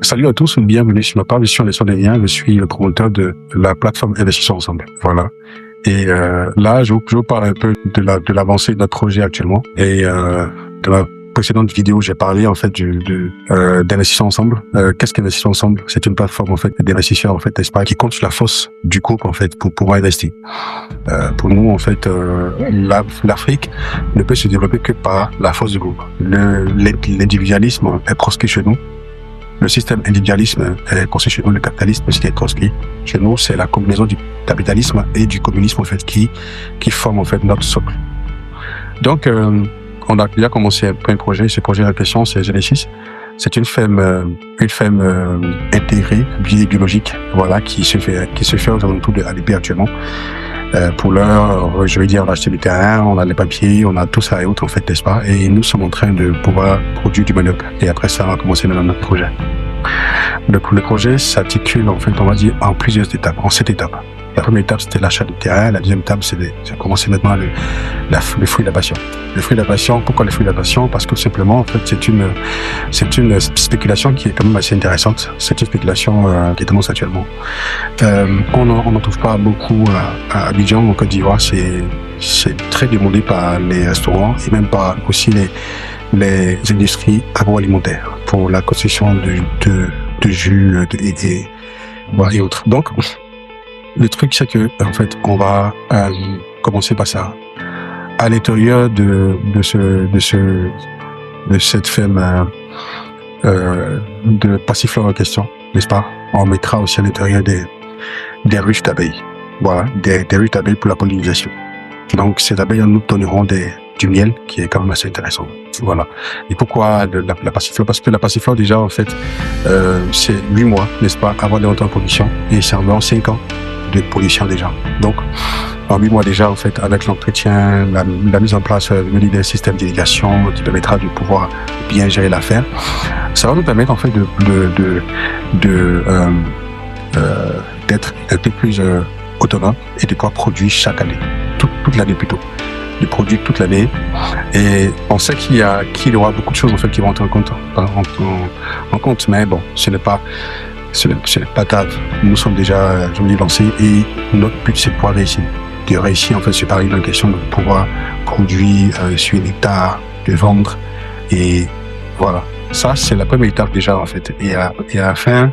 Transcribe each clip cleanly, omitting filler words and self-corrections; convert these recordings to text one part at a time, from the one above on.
Salut à tous, bienvenue sur ma page, je suis Alessandro Delia, je suis le promoteur de la plateforme Investissons Ensemble. Voilà. Et là, je vous parle un peu de l'avancée de notre projet actuellement. Et dans la précédente vidéo, j'ai parlé en fait d'Investissons Ensemble. Qu'est-ce qu'Investissons Ensemble? C'est une plateforme en fait d'investisseurs en fait d'espace qui compte sur la force du groupe en fait pour pouvoir investir. Pour nous en fait, l'Afrique ne peut se développer que par la force du groupe. L'individualisme est proscrit chez nous. Le système individualisme est construit chez nous, le capitalisme aussi est construit chez nous. C'est la combinaison du capitalisme et du communisme en fait qui forme en fait notre socle. Donc on a déjà commencé un premier projet. Ce projet en question, c'est Genesis. C'est une ferme intégrée, biologique, voilà, qui se fait aux alentours de ADP actuellement. Pour l'heure, je vais dire, on a acheté du terrain, on a les papiers, on a tout ça et autres, en fait, n'est-ce pas? Et nous sommes en train de pouvoir produire du manioc. Et après ça, on va commencer dans notre projet. Le projet s'articule, en fait, on va dire, en plusieurs étapes, en 7 étapes. La première étape, c'était l'achat du terrain. La deuxième étape, c'est commencer maintenant le fruit de la passion. Le fruit de la passion, pourquoi le fruit de la passion? Parce que simplement, en fait, c'est une spéculation qui est quand même assez intéressante. C'est une spéculation qui est tendance actuellement. On n'en trouve pas beaucoup à Abidjan, en Côte d'Ivoire. C'est très demandé par les restaurants et même par aussi les industries agroalimentaires pour la construction de jus et autres. Donc, le truc, c'est que, en fait, on va commencer par ça. À l'intérieur de cette ferme de passiflore en question, n'est-ce pas? On mettra aussi à l'intérieur des ruches d'abeilles. Voilà, des ruches d'abeilles pour la pollinisation. Donc, ces abeilles nous donneront du miel qui est quand même assez intéressant. Voilà. Et pourquoi la passiflore? Parce que la passiflore, déjà, en fait, c'est 8 mois, n'est-ce pas, avant d'entrer en production, et c'est environ 5 ans de production déjà. Donc, en 8 mois déjà, en fait, avec l'entretien, la mise en place d'un système d'irrigation qui permettra de pouvoir bien gérer l'affaire, ça va nous permettre, en fait, d'être un peu plus autonome et de pouvoir produire chaque année, toute l'année plutôt. De produire toute l'année. Et on sait qu'il y aura beaucoup de choses, en fait, qui vont entrer en compte, mais bon, ce n'est pas grave. Nous sommes déjà, je me dis, lancés et notre but, c'est de pouvoir réussir. De réussir, en fait, c'est pareil dans la question de pouvoir produire sur une hectare, de vendre. Et voilà. Ça, c'est la première étape déjà, en fait. Et à la fin,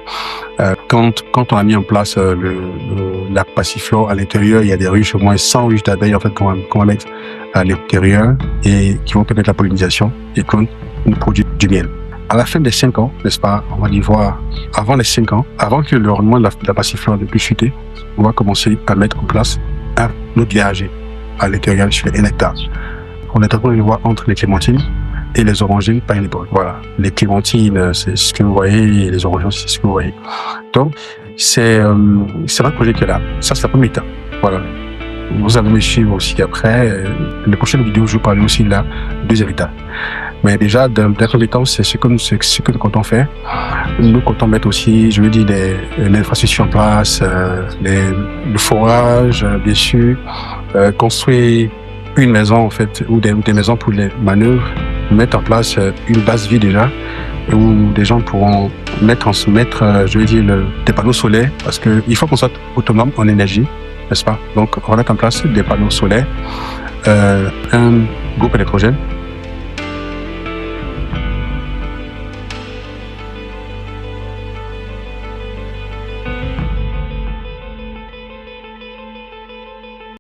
quand on a mis en place la passiflore à l'intérieur, il y a des ruches, au moins 100 ruches d'abeilles, en fait, qu'on va mettre à l'intérieur et qui vont permettre la pollinisation et qu'on nous produit du miel. À la fin des 5 ans, n'est-ce pas, on va y voir, avant les 5 ans, avant que le rendement de la passiflore ne puisse chuter, on va commencer à mettre en place un autre verger à l'intérieur sur 1 hectare. On est en train de voir entre les clémentines et les orangines par une époque. Voilà. Les clémentines, c'est ce que vous voyez, et les orangines, c'est ce que vous voyez. Donc, c'est notre projet qui est là. Ça, c'est la première étape. Voilà. Vous allez me suivre aussi après. Les prochaines vidéos, je vous parlerai aussi de la deuxième étape. Mais déjà, dans les temps, c'est ce que nous comptons faire. Nous comptons mettre aussi, je veux dire, l'infrastructure en place, le forage, bien sûr, construire une maison, en fait, ou des maisons pour les manœuvres, mettre en place une base vie déjà, où des gens pourront mettre, je veux dire, des panneaux solaires, parce que il faut qu'on soit autonome en énergie, n'est-ce pas? Donc, on va mettre en place des panneaux solaires, un groupe électrogène,